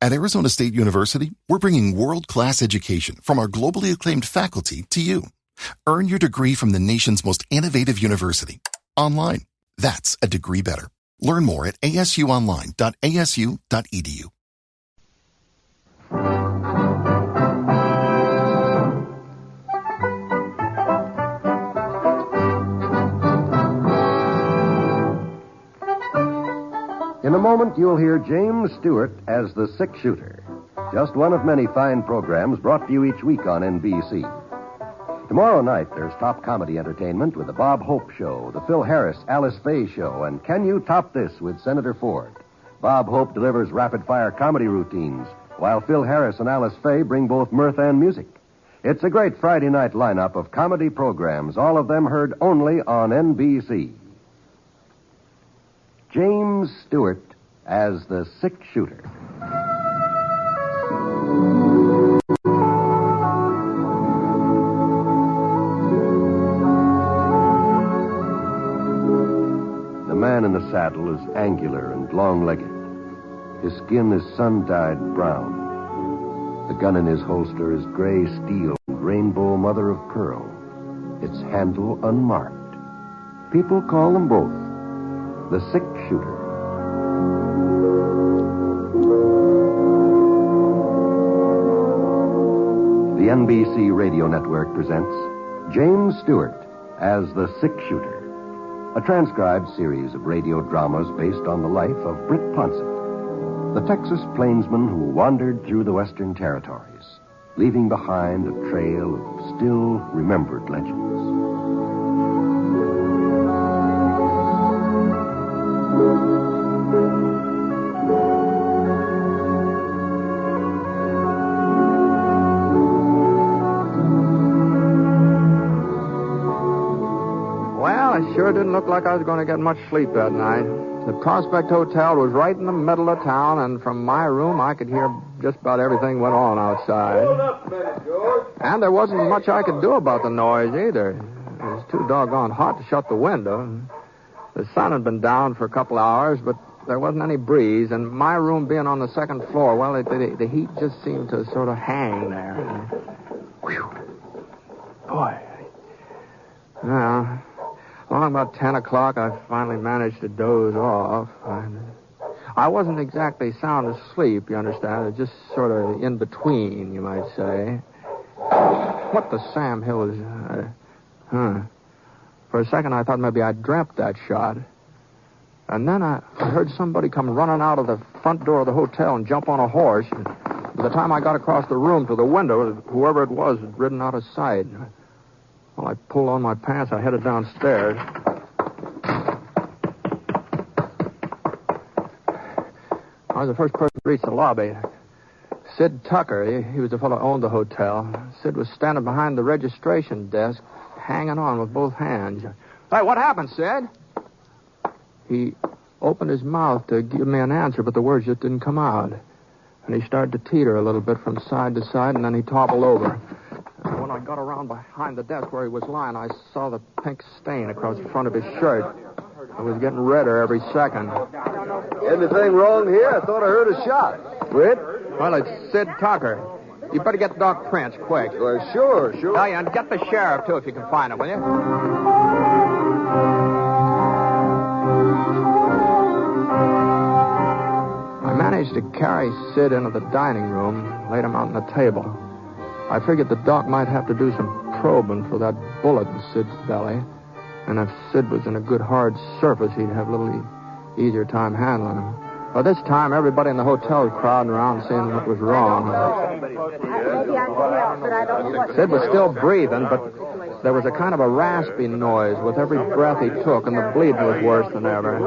At Arizona State University, we're bringing world-class education from our globally acclaimed faculty to you. Earn your degree from the nation's most innovative university. Online. That's a degree better. Learn more at asuonline.asu.edu. In a moment, you'll hear James Stewart as the six-shooter. Just one of many fine programs brought to you each week on NBC. Tomorrow night, there's top comedy entertainment with the Bob Hope Show, the Phil Harris, Alice Faye Show, and Can You Top This with Senator Ford. Bob Hope delivers rapid-fire comedy routines, while Phil Harris and Alice Faye bring both mirth and music. It's a great Friday night lineup of comedy programs, all of them heard only on NBC. James Stewart as the six-shooter. The man in the saddle is angular and long-legged. His skin is sun-dyed brown. The gun in his holster is gray steel, rainbow mother of pearl. Its handle unmarked. People call them both the six-shooter. The NBC Radio Network presents James Stewart as the six-shooter, a transcribed series of radio dramas based on the life of Britt Ponset, the Texas plainsman who wandered through the Western Territories, leaving behind a trail of still remembered legends. Sure didn't look like I was going to get much sleep that night. The Prospect Hotel was right in the middle of town, and from my room I could hear just about everything went on outside. Hold up a minute, George. And there wasn't much I could do about the noise either. It was too doggone hot to shut the window. The sun had been down for a couple hours, but there wasn't any breeze, and my room being on the second floor, well, the heat just seemed to sort of hang there. Whew. Boy. Well, along about 10 o'clock, I finally managed to doze off. I wasn't exactly sound asleep, you understand. It was just sort of in between, you might say. What the Sam Hill was... For a second, I thought maybe I dreamt that shot. And then I heard somebody come running out of the front door of the hotel and jump on a horse. And by the time I got across the room to the window, whoever it was had ridden out of sight. Well, I pulled on my pants. I headed downstairs. I was the first person to reach the lobby. Sid Tucker, he was the fellow who owned the hotel. Sid was standing behind the registration desk, hanging on with both hands. Hey, what happened, Sid? He opened his mouth to give me an answer, but the words just didn't come out. And he started to teeter a little bit from side to side, and then he toppled over. When I got around behind the desk where he was lying, I saw the pink stain across the front of his shirt. It was getting redder every second. Anything wrong here? I thought I heard a shot. Britt? Well, it's Sid Tucker. You better get Doc Prince, quick. Well, sure. Oh, yeah, and get the sheriff, too, if you can find him, will you? I managed to carry Sid into the dining room, laid him out on the table. I figured the doc might have to do some probing for that bullet in Sid's belly. And if Sid was in a good hard surface, he'd have a little easier time handling him. By this time, everybody in the hotel was crowding around seeing what was wrong. Sid was still breathing, but there was a kind of a raspy noise with every breath he took, and the bleeding was worse than ever.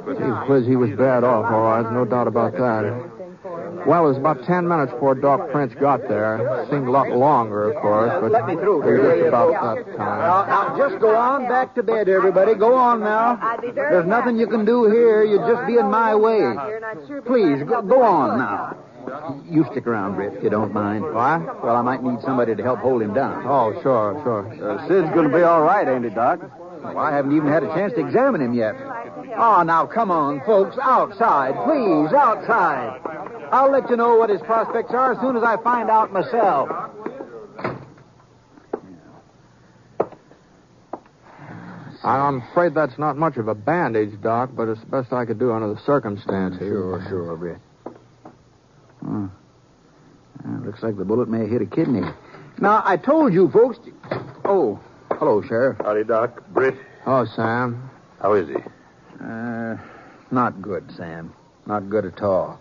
Gee whiz, he was bad off, all right, no doubt about that. Well, it was about 10 minutes before Doc Prince got there. It seemed a lot longer, of course, but Let me through. it was just about that time. Now, just go on back to bed, everybody. Go on now. There's nothing you can do here. You'd just be in my way. Please, go on now. You stick around, Britt, if you don't mind. What? Well, I might need somebody to help hold him down. Oh, sure. Sid's going to be all right, ain't he, Doc? Well, I haven't even had a chance to examine him yet. Oh, now, come on, folks. Outside. Please, outside. I'll let you know what his prospects are as soon as I find out myself. I'm afraid that's not much of a bandage, Doc, but it's the best I could do under the circumstances. Sure, Britt. Looks like the bullet may have hit a kidney. Now, I told you folks... Oh, hello, Sheriff. Howdy, Doc. Britt. Oh, Sam. How is he? Not good, Sam. Not good at all.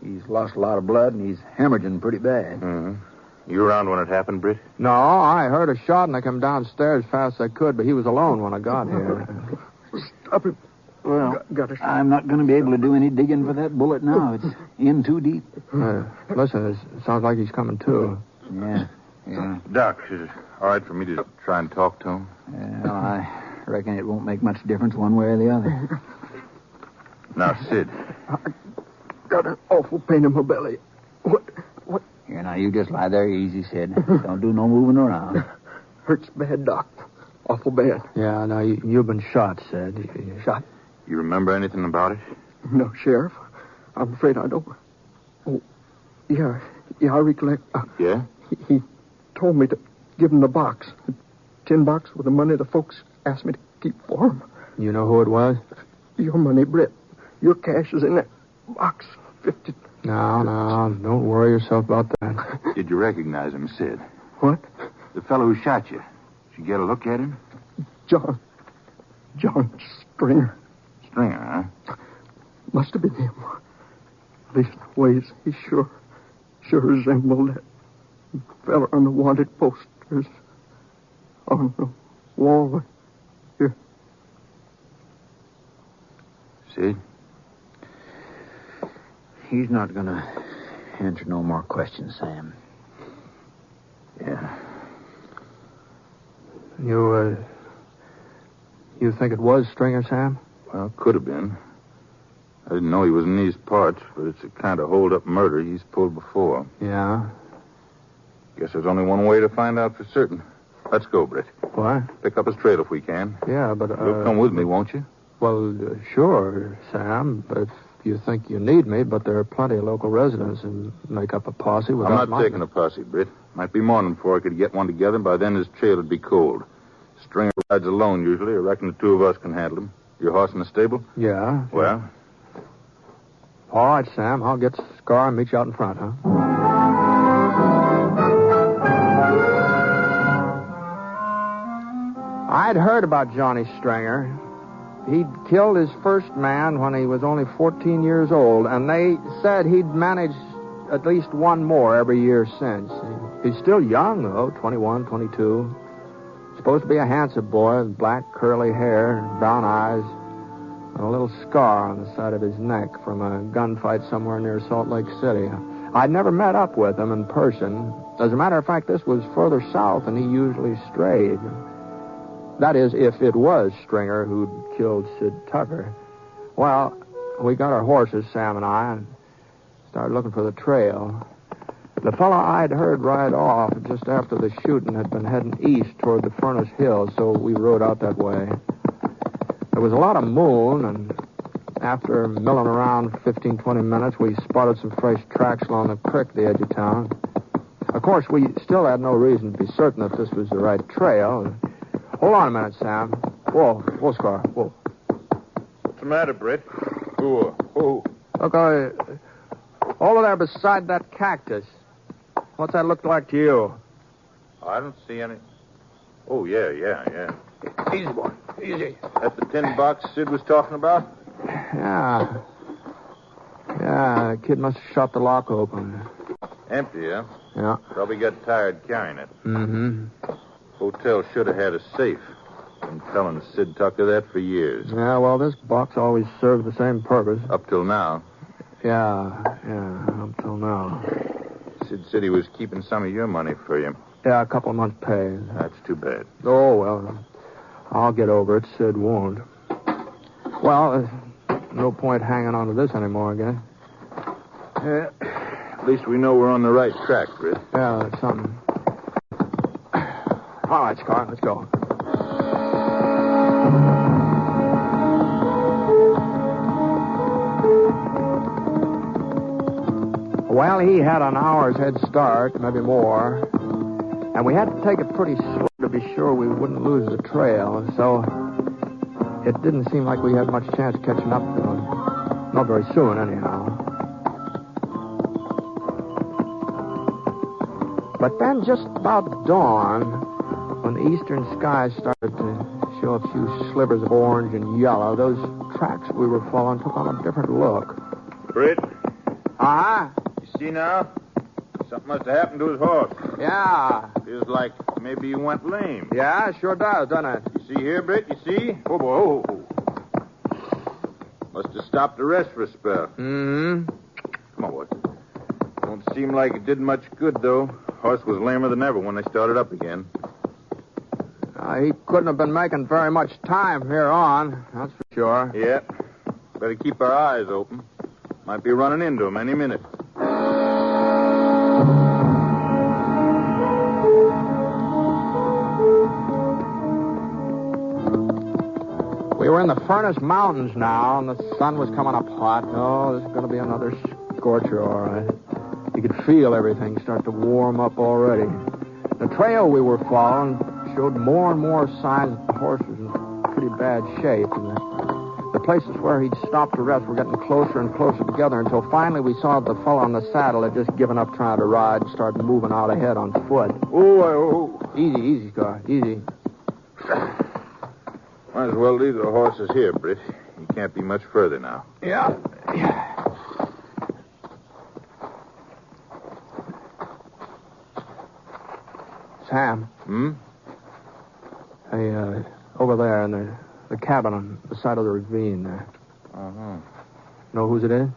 He's lost a lot of blood, and he's hemorrhaging pretty bad. Mm-hmm. You around when it happened, Britt? No, I heard a shot and I come downstairs as fast as I could, but he was alone when I got here. Stop him. Well, I'm not going to be able to do any digging for that bullet now. It's in too deep. Listen, it sounds like he's coming to. Yeah. Doc, is it all right for me to try and talk to him? Well, I reckon it won't make much difference one way or the other. Now, Sid. I got an awful pain in my belly. What? Here, now, you just lie there easy, Sid. Don't do no moving around. Hurts bad, Doc. Awful bad. Yeah, now, you've been shot, Sid. Shot? You remember anything about it? No, Sheriff. I'm afraid I don't. Oh, yeah, I recollect. Yeah? He told me to give him the box. The tin box with the money the folks asked me to keep for him. You know who it was? Your money, Britt. Your cash is in that box. 50. No, don't worry yourself about that. Did you recognize him, Sid? What? The fellow who shot you. Did you get a look at him? John Stringer. Stringer, huh? Must have been him. Leastways, he sure resembled that fella on the wanted posters on the wall here. Sid? He's not going to answer no more questions, Sam. Yeah. You think it was Stringer, Sam? Well, could have been. I didn't know he was in these parts, but it's a kind of hold-up murder he's pulled before. Yeah? Guess there's only one way to find out for certain. Let's go, Britt. What? Pick up his trail if we can. Yeah, but... You'll come with me, won't you? Well, sure, Sam, but if you think you need me, but there are plenty of local residents who make up a posse without... I'm not taking a posse, Britt. Might be morning before I could get one together, and by then his trail would be cold. Stringer rides alone, usually. I reckon the two of us can handle him. Your horse in the stable? Yeah. Well? All right, Sam. I'll get Scar and meet you out in front, huh? I'd heard about Johnny Stringer. He'd killed his first man when he was only 14 years old, and they said he'd managed at least one more every year since. He's still young, though, 21, 22. Supposed to be a handsome boy with black curly hair, brown eyes, and a little scar on the side of his neck from a gunfight somewhere near Salt Lake City. I'd never met up with him in person. As a matter of fact, this was further south than he usually strayed. That is, if it was Stringer who'd killed Sid Tucker. Well, we got our horses, Sam and I, and started looking for the trail. The fellow I'd heard ride off just after the shooting had been heading east toward the Furnace Hills, so we rode out that way. There was a lot of moon, and after milling around 15, 20 minutes, we spotted some fresh tracks along the creek at the edge of town. Of course, we still had no reason to be certain that this was the right trail. Hold on a minute, Sam. Whoa, Scar, whoa. What's the matter, Britt? Who? Look, over there beside that cactus. What's that look like to you? I don't see any... Oh, yeah. Easy, boy. Easy. That's the tin box Sid was talking about? Yeah, the kid must have shot the lock open. Empty, huh? Yeah. Probably got tired carrying it. Mm-hmm. Hotel should have had a safe. Been telling Sid Tucker that for years. Yeah, well, this box always served the same purpose. Up till now. Yeah, up till now. Sid said he was keeping some of your money for you. Yeah, a couple of months' pay. That's too bad. Oh, well, I'll get over it. Sid won't. Well, no point hanging on to this anymore, I guess. At least we know we're on the right track, Britt. Yeah, that's something. All right, Scar, let's go. Well, he had an hour's head start, maybe more. And we had to take it pretty slow to be sure we wouldn't lose the trail. So it didn't seem like we had much chance of catching up to him. Not very soon, anyhow. But then just about dawn, when the eastern skies started to show a few slivers of orange and yellow, those tracks we were following took on a different look. Britt, Uh-huh. you see now? Something must have happened to his horse. Yeah. Feels like maybe he went lame. Yeah, sure does, doesn't it? You see here, Britt? You see? Oh, boy. Oh. Must have stopped to rest for a spell. Mm-hmm. Come on, Watson. Don't seem like it did much good, though. Horse was lamer than ever when they started up again. He couldn't have been making very much time from here on, that's for sure. Yeah. Better keep our eyes open. Might be running into him any minute. We were in the Furnace Mountains now, and the sun was coming up hot. Oh, this is going to be another scorcher, all right. You could feel everything start to warm up already. The trail we were following showed more and more signs that the horse was in pretty bad shape. And the places where he'd stopped to rest were getting closer and closer together until finally we saw the fellow on the saddle had just given up trying to ride and started moving out ahead on foot. Oh. Easy, Scar. Easy. Might as well leave the horses here, Britt. You can't be much further now. Yeah. Sam. Hmm? Hey, over there in the cabin on the side of the ravine there. Uh-huh. Know whose it is?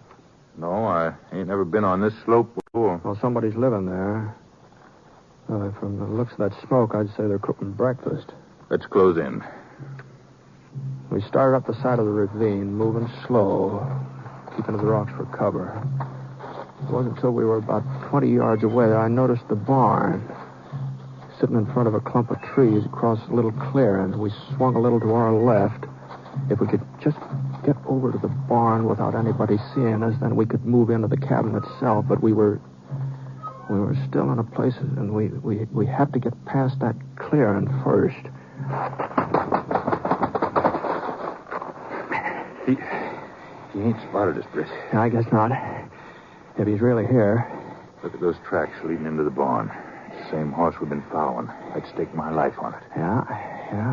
No, I ain't never been on this slope before. Well, somebody's living there. From the looks of that smoke, I'd say they're cooking breakfast. Let's close in. We started up the side of the ravine, moving slow, keeping to the rocks for cover. It wasn't until we were about 20 yards away that I noticed the barn. Sitting in front of a clump of trees across a little clearing. We swung a little to our left. If we could just get over to the barn without anybody seeing us, then we could move into the cabin itself. But we were still in a place, and we had to get past that clearing first. He ain't spotted us, Britt. I guess not. If he's really here. Look at those tracks leading into the barn. Same horse we've been following. I'd stake my life on it. Yeah,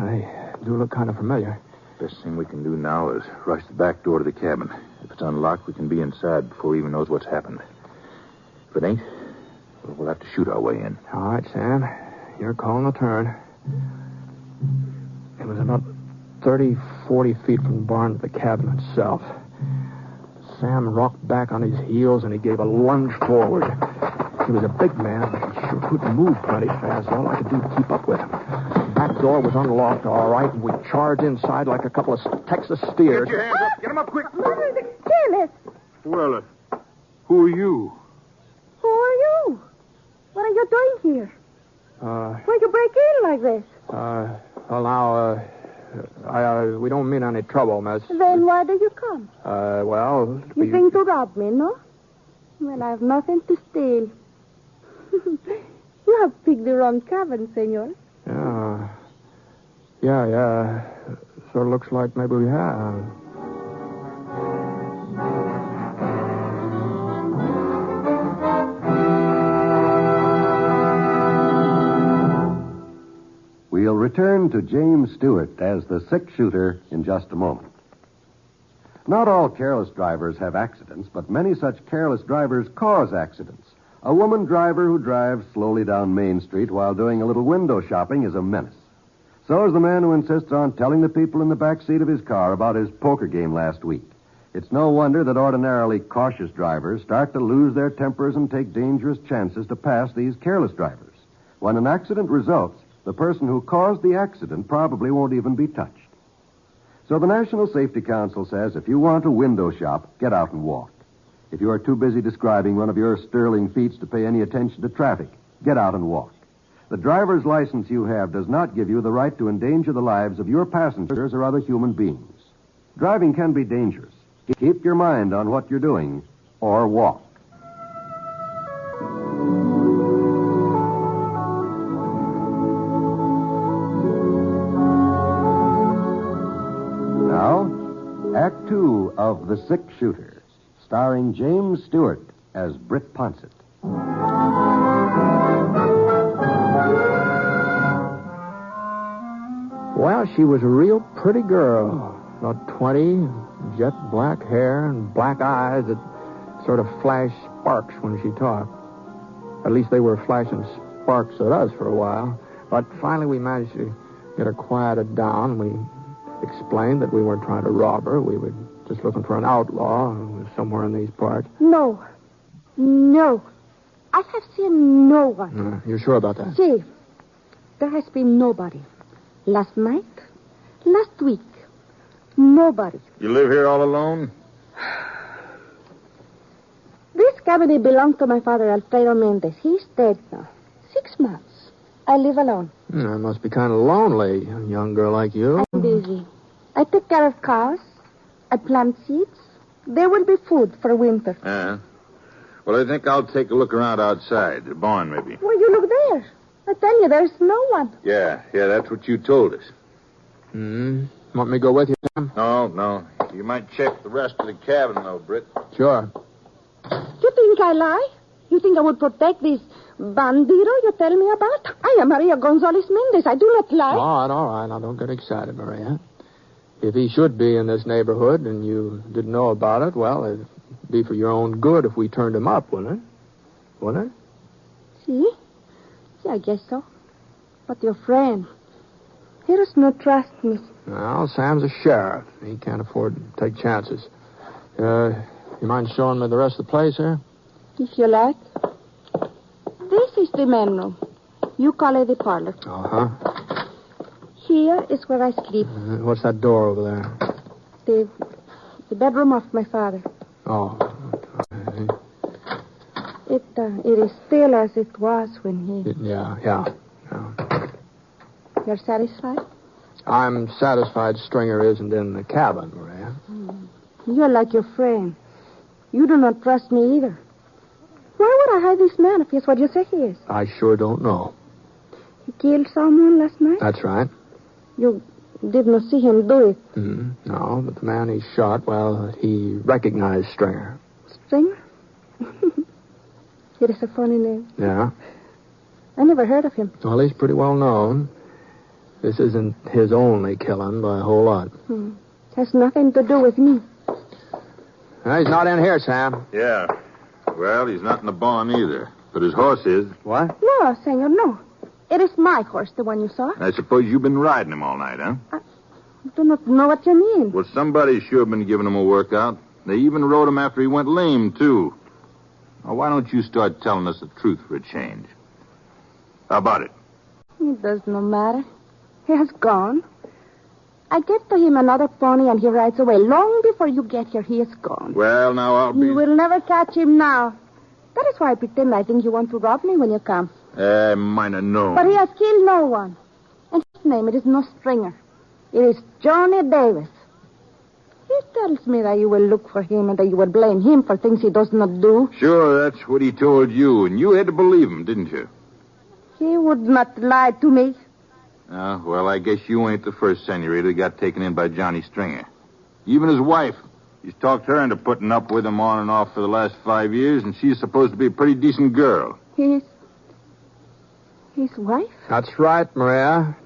they do look kind of familiar. Best thing we can do now is rush the back door to the cabin. If it's unlocked, we can be inside before he even knows what's happened. If it ain't, we'll have to shoot our way in. All right, Sam. You're calling the turn. It was about 30, 40 feet from the barn to the cabin itself. Sam rocked back on his heels, and he gave a lunge forward. He was a big man, but he sure couldn't move plenty fast. All I could do to keep up with him. The back door was unlocked, all right, and we charged inside like a couple of Texas steers. Get your hands up. Get them up quick. Mother, the careless. Well, who are you? Who are you? What are you doing here? Why'd you break in like this? Well, now, we don't mean any trouble, miss. Then why did you come? Well... You think to rob me, no? Well, I have nothing to steal. You have picked the wrong cabin, senor. Yeah. Sort of looks like maybe we have. We'll return to James Stewart as the six-shooter in just a moment. Not all careless drivers have accidents, but many such careless drivers cause accidents. A woman driver who drives slowly down Main Street while doing a little window shopping is a menace. So is the man who insists on telling the people in the back seat of his car about his poker game last week. It's no wonder that ordinarily cautious drivers start to lose their tempers and take dangerous chances to pass these careless drivers. When an accident results, the person who caused the accident probably won't even be touched. So the National Safety Council says if you want to window shop, get out and walk. If you are too busy describing one of your sterling feats to pay any attention to traffic, get out and walk. The driver's license you have does not give you the right to endanger the lives of your passengers or other human beings. Driving can be dangerous. Keep your mind on what you're doing, or walk. of The Six Shooter, starring James Stewart as Britt Ponset. Well, she was a real pretty girl. About 20, jet black hair and black eyes that sort of flashed sparks when she talked. At least they were flashing sparks at us for a while. But finally we managed to get her quieted down. We explained that we weren't trying to rob her. We were just looking for an outlaw who was somewhere in these parts. No. I have seen no one. You're sure about that? See, there has been nobody. Last night, last week, nobody. You live here all alone? This cabin belonged to my father, Alfredo Mendez. He's dead now. 6 months. I live alone. It must be kind of lonely, a young girl like you. I'm busy. I take care of cows. I plant seeds. There will be food for winter. Well, I think I'll take a look around outside. The barn, maybe. Well, you look there. I tell you, there's no one. Yeah, that's what you told us. Want me to go with you, Sam? No. You might check the rest of the cabin, though, Britt. Sure. You think I lie? You think I would protect this bandito you tell me about? I am Maria Gonzalez Mendez. I do not lie. All right. Now, don't get excited, Maria. If he should be in this neighborhood and you didn't know about it, well, it'd be for your own good if we turned him up, wouldn't it? Wouldn't it? See, I guess so. But your friend, he does not trust me. Well, Sam's a sheriff. He can't afford to take chances. You mind showing me the rest of the place here? If you like. This is the main room. You call it the parlor. Uh-huh. Here is where I sleep. What's that door over there? The bedroom of my father. Oh. It is still as it was when he... Yeah. You're satisfied? I'm satisfied Stringer isn't in the cabin, Maria. You're like your friend. You do not trust me either. Why would I hide this man if he's what you say he is? I sure don't know. He killed someone last night? That's right. You did not see him do it? No, but the man he shot, well, he recognized Stringer. Stringer? It is a funny name. Yeah? I never heard of him. Well, he's pretty well known. This isn't his only killing by a whole lot. Has nothing to do with me. He's not in here, Sam. Yeah. Well, he's not in the barn either. But his horse is. What? No, senor, no. It is my horse, the one you saw. I suppose you've been riding him all night, huh? I do not know what you mean. Well, somebody's sure been giving him a workout. They even rode him after he went lame, too. Now, why don't you start telling us the truth for a change? How about it? It does not matter. He has gone. I get to him another pony and he rides away. Long before you get here, he is gone. Well, now I'll be... You will never catch him now. That is why I pretend I think you want to rob me when you come. Might have known. But he has killed no one. And his name, it is no Stringer. It is Johnny Davis. He tells me that you will look for him and that you will blame him for things he does not do. Sure, that's what he told you, and you had to believe him, didn't you? He would not lie to me. Well, I guess you ain't the first senorita that got taken in by Johnny Stringer. Even his wife. He's talked her into putting up with him on and off for the last 5 years, and she's supposed to be a pretty decent girl. His wife? That's right, Maria.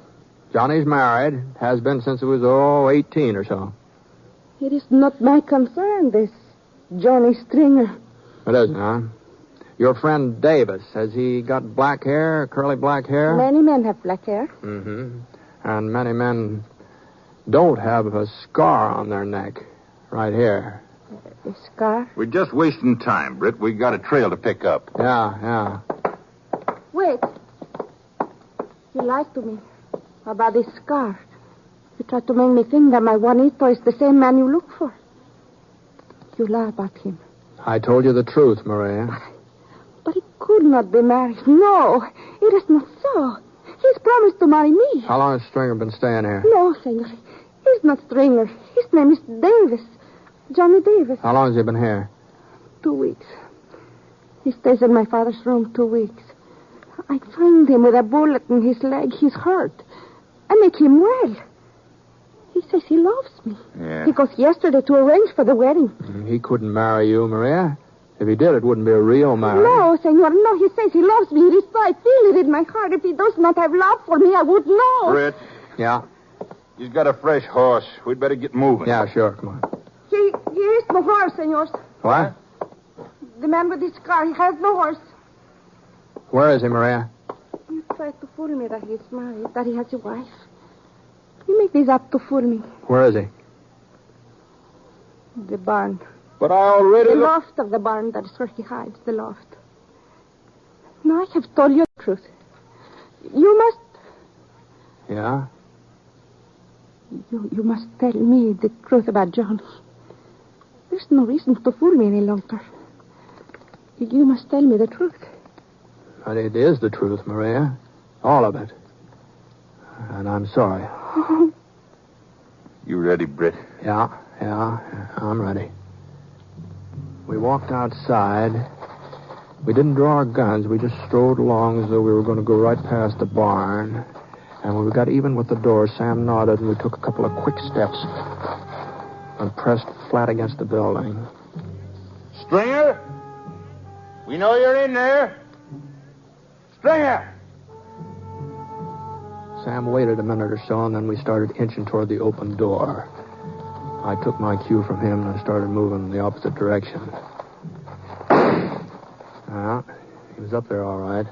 Johnny's married. Has been since he was, 18 or so. It is not my concern, this Johnny Stringer. It isn't, huh? Your friend Davis, has he got black hair, curly black hair? Many men have black hair. Mm-hmm. And many men don't have a scar on their neck. Right here. A scar? We're just wasting time, Britt. We got a trail to pick up. Yeah. Wait. You lied to me about this scar. You tried to make me think that my Juanito is the same man you look for. You lie about him. I told you the truth, Maria. But he could not be married. No, it is not so. He's promised to marry me. How long has Stringer been staying here? No, senor. He's not Stringer. His name is Davis. Johnny Davis. How long has he been here? 2 weeks. He stays in my father's room 2 weeks. I find him with a bullet in his leg. He's hurt. I make him well. He says he loves me. Yeah. He goes yesterday to arrange for the wedding. He couldn't marry you, Maria. If he did, it wouldn't be a real marriage. No, senor, no. He says he loves me. It is so. I feel it in my heart. If he does not have love for me, I would know. Britt, Yeah? he's got a fresh horse. We'd better get moving. Yeah, sure. Come on. Here is no horse, senors. What? The man with his car, he has no horse. Where is he, Maria? You try to fool me that he is married, that he has a wife. You make this up to fool me. Where is he? The barn. But I already... The loft of the barn, that is where he hides, the loft. No, I have told you the truth. You must... Yeah? You must tell me the truth about Johnny. There's no reason to fool me any longer. You must tell me the truth. But it is the truth, Maria. All of it. And I'm sorry. You ready, Britt? Yeah, I'm ready. We walked outside. We didn't draw our guns. We just strode along as though we were going to go right past the barn. And when we got even with the door, Sam nodded and we took a couple of quick steps and pressed flat against the building. Stringer? We know you're in there. Stringer! Sam waited a minute or so, and then we started inching toward the open door. I took my cue from him, and I started moving in the opposite direction. He was up there all right.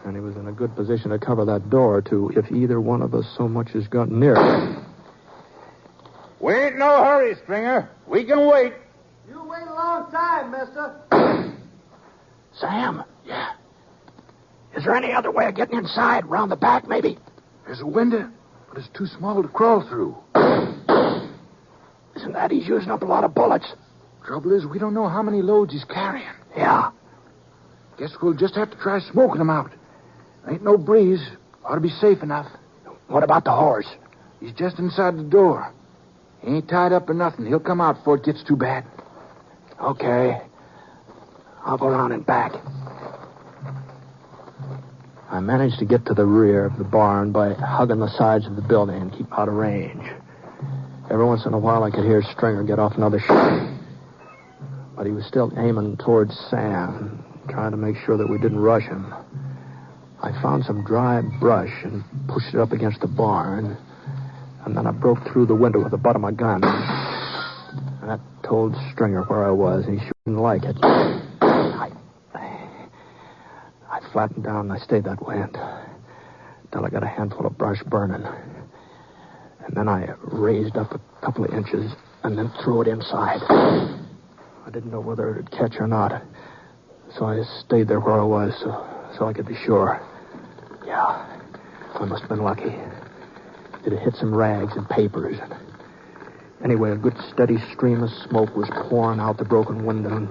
And he was in a good position to cover that door, too, if either one of us so much as got near it. We ain't in no hurry, Stringer. We can wait. You wait a long time, mister. Sam? Yeah. Is there any other way of getting inside? Round the back, maybe? There's a window, but it's too small to crawl through. Isn't that he's using up a lot of bullets? Trouble is, we don't know how many loads he's carrying. Yeah. Guess we'll just have to try smoking him out. Ain't no breeze. Ought to be safe enough. What about the horse? He's just inside the door. He ain't tied up or nothing. He'll come out before it gets too bad. Okay. I'll go around and back. I managed to get to the rear of the barn by hugging the sides of the building and keep out of range. Every once in a while, I could hear Stringer get off another shot. But he was still aiming towards Sam, trying to make sure that we didn't rush him. I found some dry brush and pushed it up against the barn. And then I broke through the window with the butt of my gun. And that told Stringer where I was, and he sure didn't like it. I flattened down, and I stayed that way until I got a handful of brush burning. And then I raised up a couple of inches and then threw it inside. I didn't know whether it would catch or not, so I stayed there where I was so I could be sure. Yeah, I must have been lucky. It had hit some rags and papers. Anyway, a good steady stream of smoke was pouring out the broken window, and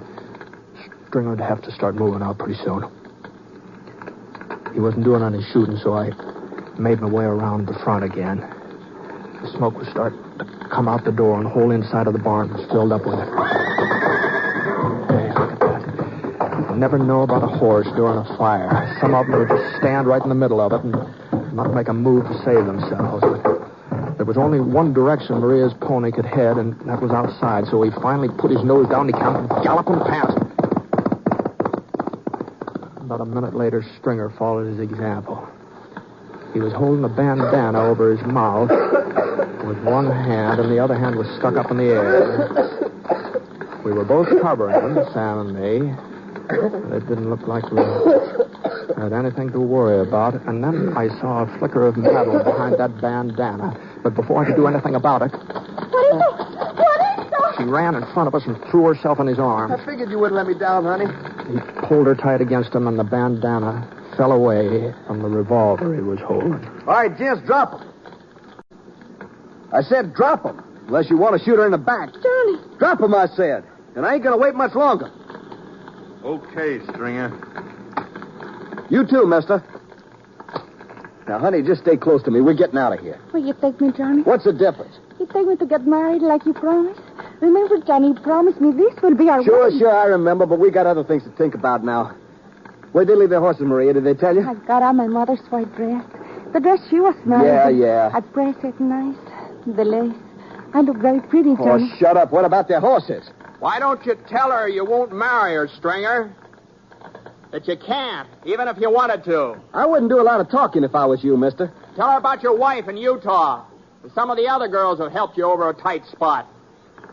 Stringer would have to start moving out pretty soon. He wasn't doing any shooting, so I made my way around the front again. The smoke was starting to come out the door, and the whole inside of the barn was filled up with it. Hey, look at that. You never know about a horse during a fire. Some of them would just stand right in the middle of it and not make a move to save themselves. But there was only one direction Maria's pony could head, and that was outside, so he finally put his nose down and he came galloping past. About a minute later, Stringer followed his example. He was holding a bandana over his mouth with one hand, and the other hand was stuck up in the air. We were both covering him, Sam and me, but it didn't look like we had anything to worry about. And then I saw a flicker of metal behind that bandana, but before I could do anything about it... What is it? What is it? She ran in front of us and threw herself in his arms. I figured you wouldn't let me down, honey. He pulled her tight against him, and the bandana fell away from the revolver he was holding. All right, gents, drop him. I said drop him, unless you want to shoot her in the back. Johnny. Drop him, I said. And I ain't going to wait much longer. Okay, Stringer. You too, mister. Now, honey, just stay close to me. We're getting out of here. Will you take me, Johnny? What's the difference? You take me to get married like you promised? Remember, Johnny, you promised me this will be our wedding. Sure, I remember, but we got other things to think about now. Where'd they leave their horses, Maria? Did they tell you? I got on my mother's white dress. The dress she was wearing. Yeah. I press it nice. The lace. I look very pretty, Johnny. Oh, shut up. What about the horses? Why don't you tell her you won't marry her, Stringer? That you can't, even if you wanted to. I wouldn't do a lot of talking if I was you, mister. Tell her about your wife in Utah. And some of the other girls have helped you over a tight spot.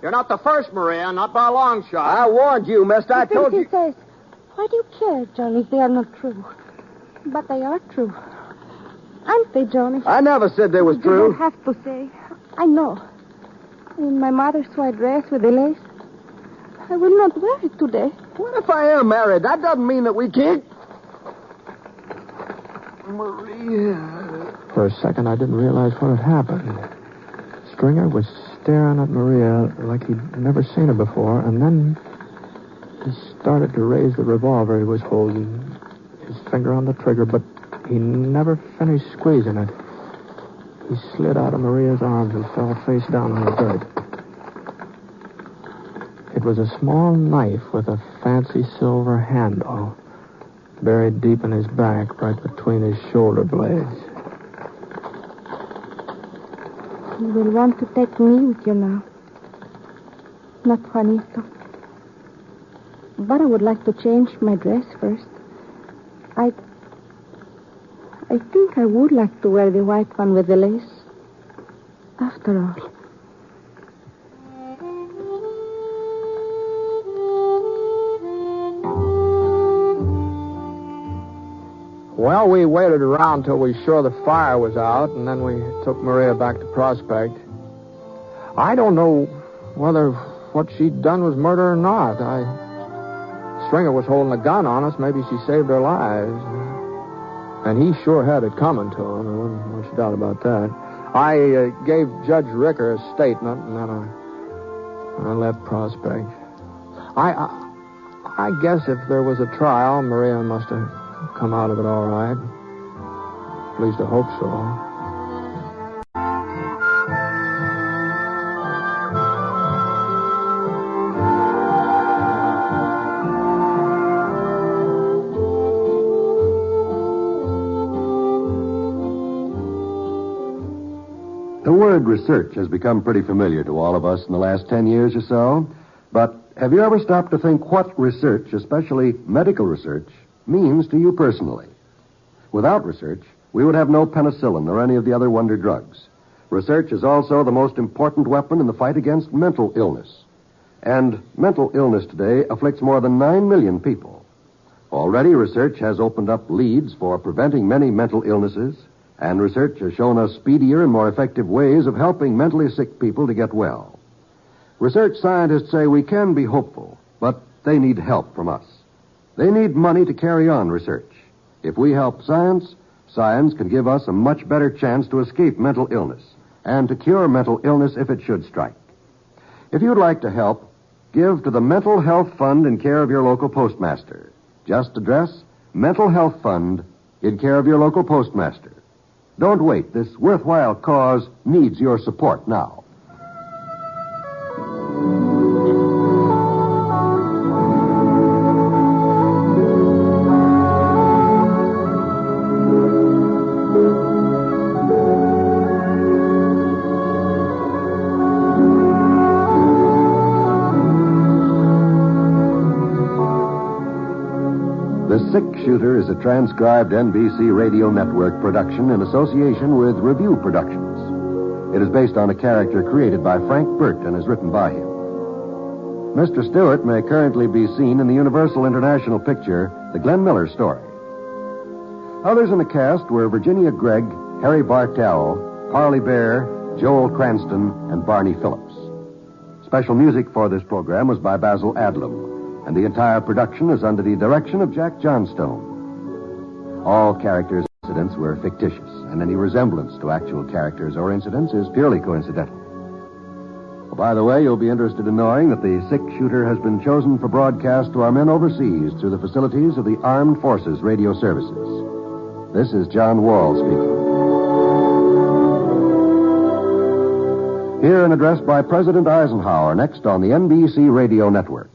You're not the first, Maria, not by a long shot. I warned you, mister. I told you. He says, why do you care, Johnny, if they are not true? But they are true. Aren't they, Johnny? I never said they was You true. don't have to say. I know. In my mother's white dress with the lace. I will not wear it today. What if I am married? That doesn't mean that we can't. Maria. For a second, I didn't realize what had happened. Stringer was staring at Maria like he'd never seen her before, and then he started to raise the revolver he was holding, his finger on the trigger, but he never finished squeezing it. He slid out of Maria's arms and fell face down on the dirt. It was a small knife with a fancy silver handle, buried deep in his back, right between his shoulder blades. You will want to take me with you now. Not Juanito. But I would like to change my dress first. I think I would like to wear the white one with the lace. After all. Well, we waited around till we were sure the fire was out, and then we took Maria back to Prospect. I don't know whether what she'd done was murder or not. Stringer was holding a gun on us. Maybe she saved our lives. And he sure had it coming to him. There wasn't much doubt about that. I gave Judge Ricker a statement, and then I left Prospect. I guess if there was a trial, Maria must have come out of it all right. At least I hope so. The word research has become pretty familiar to all of us in the last 10 years or so. But have you ever stopped to think what research, especially medical research, means to you personally? Without research, we would have no penicillin or any of the other wonder drugs. Research is also the most important weapon in the fight against mental illness. And mental illness today afflicts more than 9 million people. Already, research has opened up leads for preventing many mental illnesses, and research has shown us speedier and more effective ways of helping mentally sick people to get well. Research scientists say we can be hopeful, but they need help from us. They need money to carry on research. If we help science, science can give us a much better chance to escape mental illness and to cure mental illness if it should strike. If you'd like to help, give to the Mental Health Fund in care of your local postmaster. Just address Mental Health Fund in care of your local postmaster. Don't wait. This worthwhile cause needs your support now. The Six Shooter is a transcribed NBC Radio Network production in association with Review Productions. It is based on a character created by Frank Burt and is written by him. Mr. Stewart may currently be seen in the Universal International picture, The Glenn Miller Story. Others in the cast were Virginia Gregg, Harry Bartell, Parley Baer, Joel Cranston, and Barney Phillips. Special music for this program was by Basil Adlam, and the entire production is under the direction of Jack Johnstone. All characters and incidents were fictitious, and any resemblance to actual characters or incidents is purely coincidental. Well, by the way, you'll be interested in knowing that the Six Shooter has been chosen for broadcast to our men overseas through the facilities of the Armed Forces Radio Services. This is John Wall speaking. Here an address by President Eisenhower, next on the NBC Radio Network.